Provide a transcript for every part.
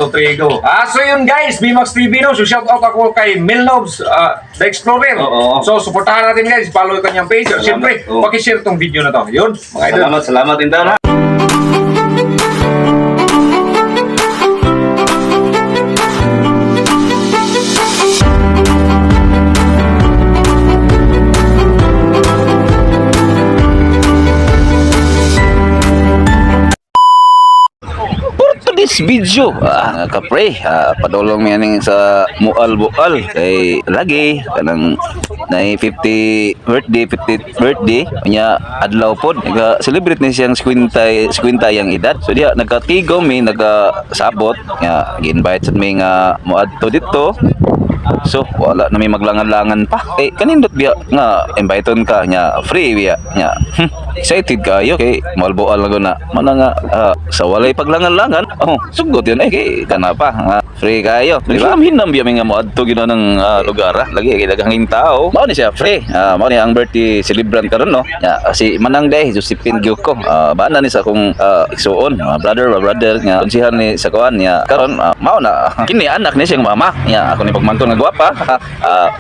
So, 3 go. So yun guys, BMAX TV no. So shout out ako kay Milnobs, The Explorer. Oo. So supportahan natin guys, follow yung kanyang page. Siyempre, Oo. paki-share tong video na to. Yun, mga idol. Salamat din daw. This video kapre padulong yan sa mual-bual kay lagi kanang na 50 birthday nya adlaw pod nag-celebrate ni siyang 50 yang edad, so diha nagkatigo mi nagasabot nga gi-invite sa mi nga moadto dito. So wala na may maglangan-langan pa kanindot biya nga inviteon ka nya free biya nya excited kayo kay malbual na mana nga sa walay paglangan-langan sugot yun kay kana pa free kayo di ba hinam biya nga moadto gina ng lugar lagi kay daghang tao mao ni siya free mao ni ang birthday celebrant karon no nya si Manang Day Josephine Gyuko bana ni sa akong igsuon brother nga konsihan ni sa kuan nya karon mao na kini anak ni siyang mama nya ako ni pagmangkon nga gwapa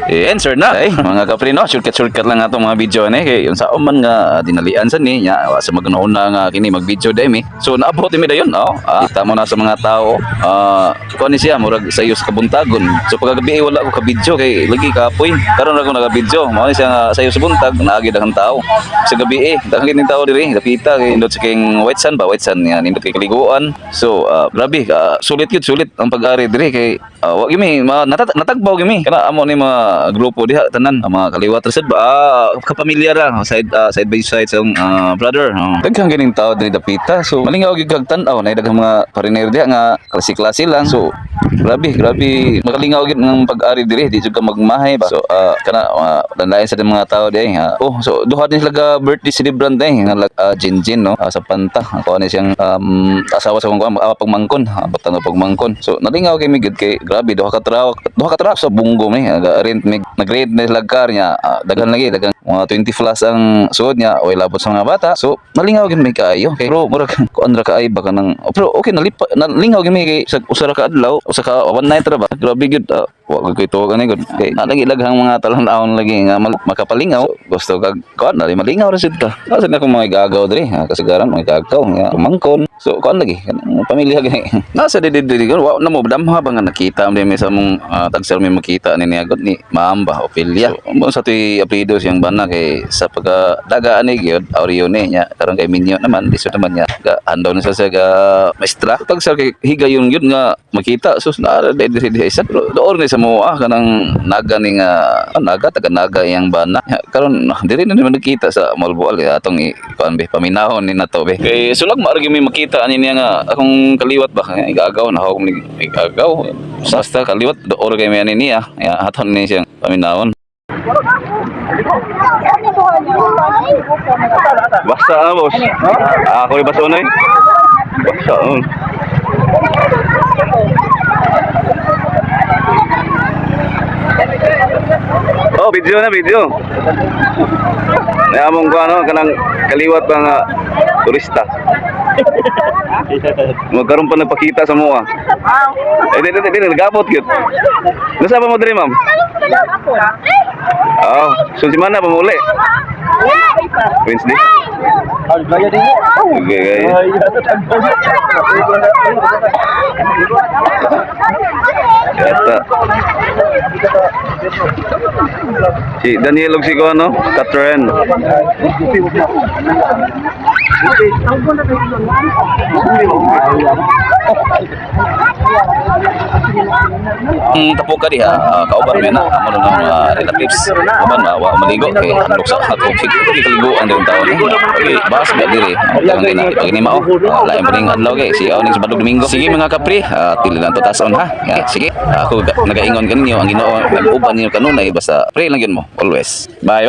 answer na mga kapre no shortcut lang atong mga video ni kay yun sa man nga dinalian sa ni nya sa magnauna nga kini mag video dai mi so naabot mi dayon kita mo na sa mga tao kuan ni siya murag sa iyo sa kabuntagon so paggabi wala ko ka video kay lagi kapoy karon ra ko naga video mao ni siya nga sa iyo sa buntag naagi daghang tao sa gabi daghang kining tao diri kapita kay indot sa king white sun nga nindot kay kaliguan so grabe sulit ang pag-ari diri kay wa gimi natagbaw gimi kana amo ni mga grupo diha tanan mga kaliwat resed ba kapamilya ra side by side sa brother daghang gining tao diri dapita so malingaw gyud kag tan-aw na daghang mga pariner diha nga klase lang so grabe makalingaw gyud ng pag-ari diri di jud ka magmahay ba so kana danlain sa mga tao diha so duha din sila birthday celebrant nga Jinjin no sa Panta ako ni siyang asawa sa kong pagmangkon batang pagmangkon so nalingaw kay mi gyud kay grabe duha ka truck sa bunggo mi nag-rent na lagkar niya daghan mga 20 plus ang suod niya o ilabot sa mga bata so nalingaw gyud mi kaayo kay bro murag kuan ra kaay baka nang pero okay nalingaw gyud mi kay sa usara ka adlaw usa ka one night ra ba grabe gyud wa ko ito gani gud kay lagi laghang mga talan-aon lagi nga makapalingaw gusto kag kuan na malingaw ra sud ka asa na kung mga gagaw diri kasagaran mga gagaw nga mangkon so kuan lagi pamilya gani nasa didi wa na mo damha ba nga nakita mi sa mong tagsel mi makita ni niagot ni Maamba Ophelia so, sa tuy apelyido siyang bana kay sa pagdagaan ni gyud Aurione nya karon kay Minyo naman lisod naman niya andaw na sa maestra tagsel kay higayon gyud nga makita sus na didi isa door ni sa mo kanang naga ni nga taga naga yang bana karon diri na naman nakita sa Malbual atong kuan be paminahon ni nato be kay sulag maargi mi makita ani niya nga akong kaliwat ba igagaw na ako ni igagaw basta kaliwat door kay mi ani niya haton ni siyang paminahon basta boss ako ni basonoy basta video namong ko kanang kaliwat pa nga turista magkaroon pa nagpakita sa mua di nagabot yun nasa pa mo diri ma'am so si mana pa muli Wednesday okay yata si Daniel og si ko Catherine tapo ka diha kauban mi na amo nang relatives aban wa maligo kay handog sa hatog kaligo ang dayon taon okay bas ba diri ang gini mao lain pa ning adlaw kay si awning sa Badog Domingo sige mga kapre tili lang to tason ha sige ako nagaingon kaninyo ang Ginoo nag-uban ninyo kanunay basta pray lang yun mo always bye